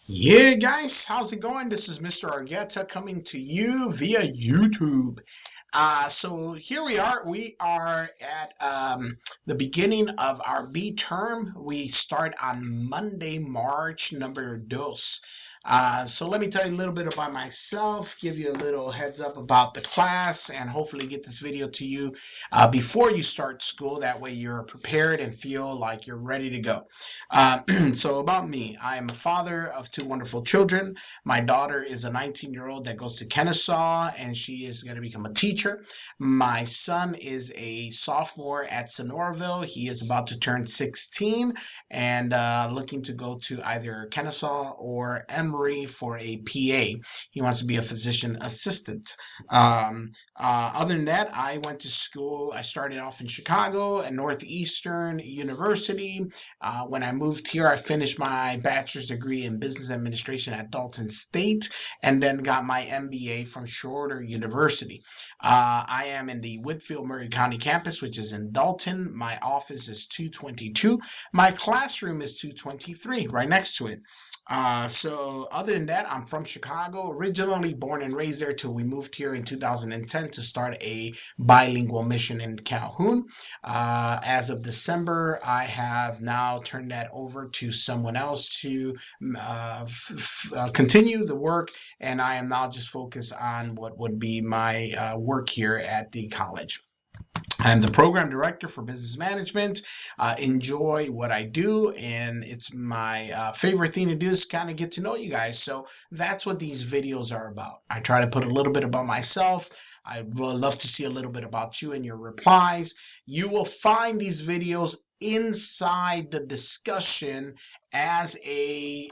Yeah, guys, how's it going? This is Mr. Argueta coming to you via YouTube. So here we are. We are at the beginning of our B term. We start on Monday, March number dos. So let me tell you a little bit about myself, give you a little heads up about the class, and hopefully get this video to you before you start school. That way you're prepared and feel like you're ready to go. Uh, so about me, I am a father of two wonderful children. My daughter is a 19-year-old that goes to Kennesaw, and she is going to become a teacher. My son is a sophomore at Sonoraville. He is about to turn 16 and looking to go to either Kennesaw or Emory for a PA. He wants to be a physician assistant. Other than that, I went to school. I started off in Chicago at Northeastern University. When I moved here, I finished my bachelor's degree in business administration at Dalton State and then got my MBA from Shorter University. I am in the Whitfield Murray County campus, which is in Dalton. My office is 222. My classroom is 223, right next to it. So other than that, I'm from Chicago, originally born and raised there till we moved here in 2010 to start a bilingual mission in Calhoun. As of December, I have now turned that over to someone else to continue the work, and I am now just focused on what would be my work here at the college. I'm the program director for business management. Enjoy what I do, and it's my favorite thing to do is kind of get to know you guys. So that's what these videos are about. I try to put a little bit about myself. I would love to see a little bit about you and your replies. You will find these videos inside the discussion as a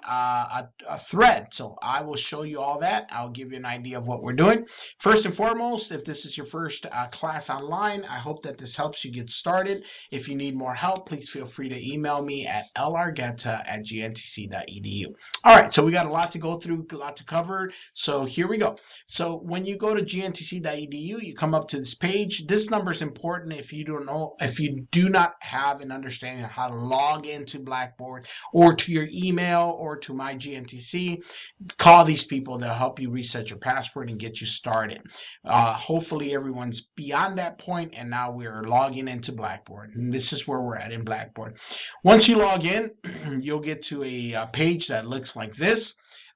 thread. So I will show you all that. I'll give you an idea of what we're doing. First and foremost, if this is your first class online, I hope that this helps you get started. If you need more help, please feel free to email me at largetta@gntc.edu. All right, so we got a lot to go through, a lot to cover. So here we go. So when you go to gntc.edu, you come up to this page. This number is important if you do not have an understanding of how to log into Blackboard or to your email or to my GNTC. Call these people. They'll help you reset your password and get you started. Hopefully everyone's beyond that point, and now we're logging into Blackboard. And this is where we're at in Blackboard. Once you log in, you'll get to a page that looks like this.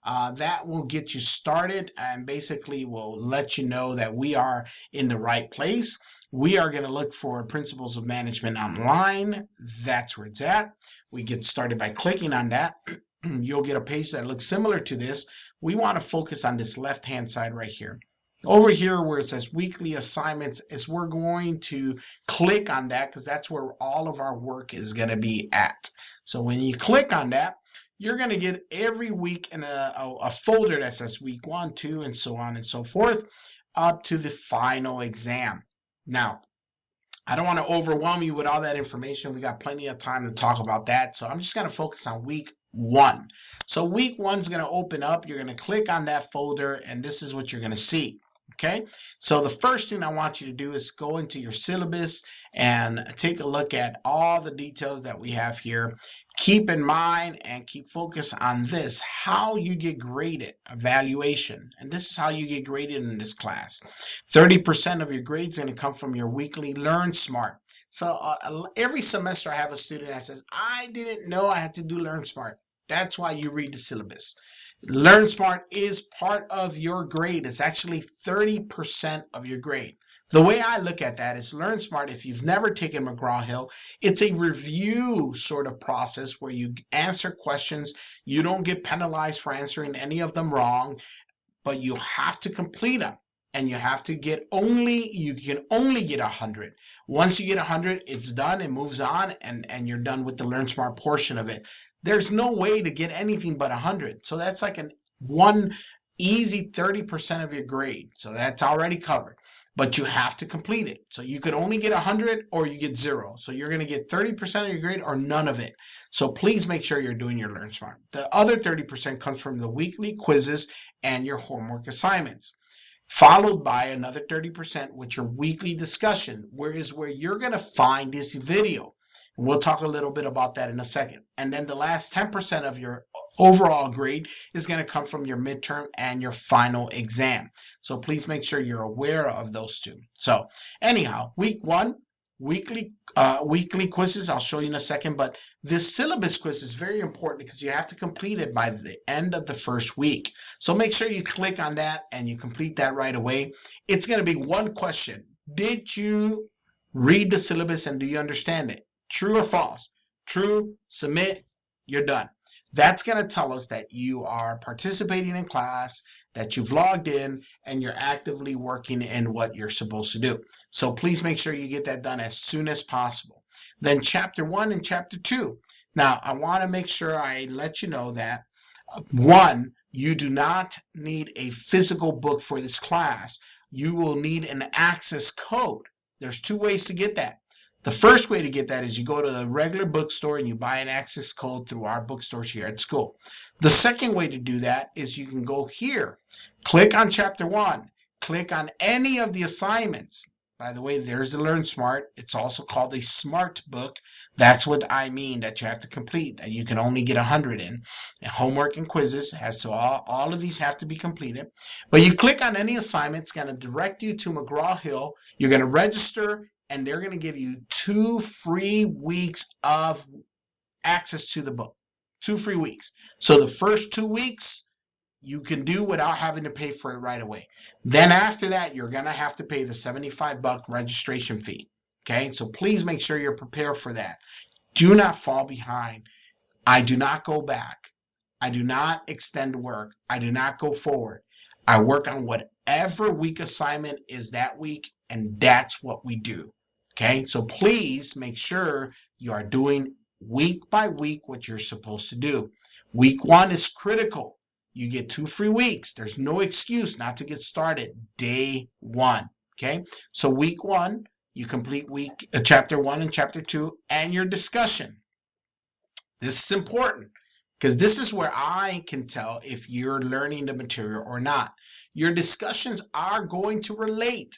That will get you started and basically will let you know that we are in the right place. We are going to look for Principles of Management Online. That's where it's at. We get started by clicking on that. You'll get a page that looks similar to this. We want to focus on this left-hand side right here. Over here where it says weekly assignments is we're going to click on that because that's where all of our work is going to be at. So when you click on that, you're going to get every week in a folder that says week 1, 2, and so on and so forth up to the final exam. Now, I don't want to overwhelm you with all that information. We got plenty of time to talk about that. So I'm just going to focus on week 1. So week 1 is going to open up. You're going to click on that folder, and this is what you're going to see. Okay, so the first thing I want you to do is go into your syllabus and take a look at all the details that we have here. Keep in mind and keep focused on this, how you get graded, evaluation. And this is how you get graded in this class. 30% of your grade is going to come from your weekly Learn Smart. So every semester I have a student that says, I didn't know I had to do Learn Smart. That's why you read the syllabus. Learn Smart is part of your grade. It's actually 30% of your grade. The way I look at that is Learn Smart, if you've never taken McGraw-Hill, it's a review sort of process where you answer questions. You don't get penalized for answering any of them wrong, but you have to complete them. And you have to get you can only get 100. Once you get 100, it's done, it moves on, and you're done with the Learn Smart portion of it. There's no way to get anything but 100. So that's like one easy 30% of your grade. So that's already covered. But you have to complete it. So you could only get 100 or you get 0. So you're going to get 30% of your grade or none of it. So please make sure you're doing your Learn Smart. The other 30% comes from the weekly quizzes and your homework assignments, followed by another 30% with your weekly discussion, where you're going to find this video. We'll talk a little bit about that in a second. And then the last 10% of your overall grade is going to come from your midterm and your final exam. So please make sure you're aware of those two. So anyhow, week 1, weekly quizzes, I'll show you in a second, but this syllabus quiz is very important because you have to complete it by the end of the first week. So make sure you click on that and you complete that right away. It's going to be one question. Did you read the syllabus and do you understand it? True or false? True, submit, you're done. That's going to tell us that you are participating in class, that you've logged in, and you're actively working in what you're supposed to do. So please make sure you get that done as soon as possible. Then Chapter 1 and Chapter 2. Now, I want to make sure I let you know that, 1, you do not need a physical book for this class. You will need an access code. There's 2 ways to get that. The first way to get that is you go to the regular bookstore and you buy an access code through our bookstores here at school. The second way to do that is you can go here, click on Chapter 1, click on any of the assignments. By the way, there's the Learn Smart. It's also called a Smart Book. That's what I mean that you have to complete, that you can only get 100 in. And homework and quizzes, so all of these have to be completed. But you click on any assignment, it's going to direct you to McGraw-Hill. You're going to register, and they're going to give you 2 free weeks of access to the book. 2 free weeks. So the first 2 weeks you can do without having to pay for it right away. Then after that, you're going to have to pay the $75 registration fee. Okay, so please make sure you're prepared for that. Do not fall behind. I do not go back. I do not extend work. I do not go forward. I work on whatever week assignment is that week, and that's what we do. Okay, so please make sure you are doing week by week what you're supposed to do. Week 1 is critical. You get 2 free weeks. There's no excuse not to get started day 1. Okay, so week 1, you complete Chapter 1 and Chapter 2 and your discussion. This is important because this is where I can tell if you're learning the material or not. Your discussions are going to relate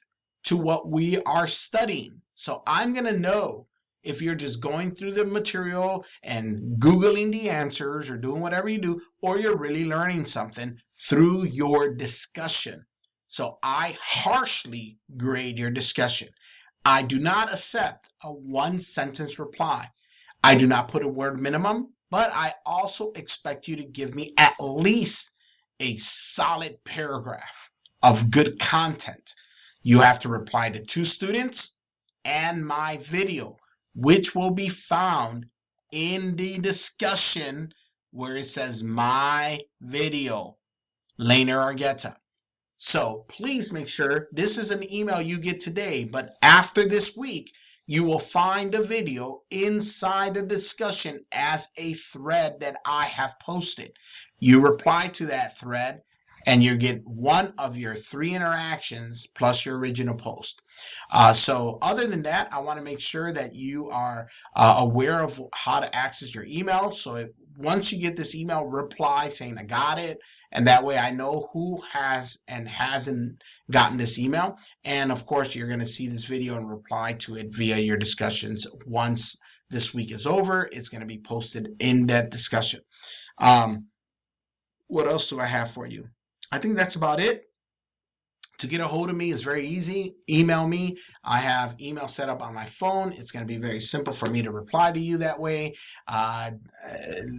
to what we are studying. So I'm going to know if you're just going through the material and Googling the answers or doing whatever you do, or you're really learning something through your discussion. So I harshly grade your discussion. I do not accept a 1-sentence reply. I do not put a word minimum, but I also expect you to give me at least a solid paragraph of good content. You have to reply to 2 students and my video, which will be found in the discussion where it says my video, Lainer Argueta. So please make sure this is an email you get today, but after this week, you will find a video inside the discussion as a thread that I have posted. You reply to that thread and you get 1 of your 3 interactions plus your original post. So other than that, I want to make sure that you are aware of how to access your email. So once you get this email, reply saying I got it, and that way I know who has and hasn't gotten this email. And of course, you're going to see this video and reply to it via your discussions. Once this week is over, it's going to be posted in that discussion. What else do I have for you? I think that's about it. To get a hold of me is very easy. Email me. I have email set up on my phone. It's going to be very simple for me to reply to you that way.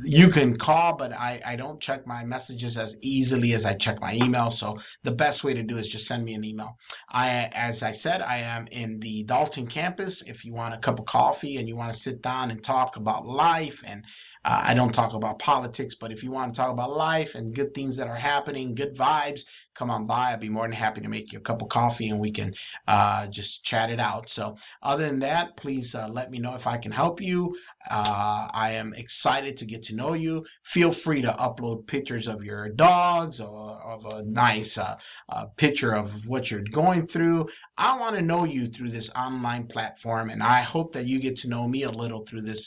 You can call, but I don't check my messages as easily as I check my email. So the best way to do is just send me an email. As I said, I am in the Dalton campus. If you want a cup of coffee and you want to sit down and talk about life, and I don't talk about politics, but if you want to talk about life and good things that are happening, good vibes, come on by. I'd be more than happy to make you a cup of coffee and we can just chat it out. So other than that, please let me know if I can help you. I am excited to get to know you. Feel free to upload pictures of your dogs or of a nice picture of what you're going through. I want to know you through this online platform, and I hope that you get to know me a little through this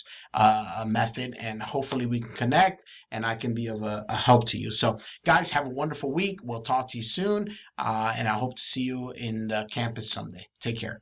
method, and hopefully we can connect and I can be of a help to you. So guys, have a wonderful week. We'll talk to you soon, and I hope to see you in the campus someday. Take care.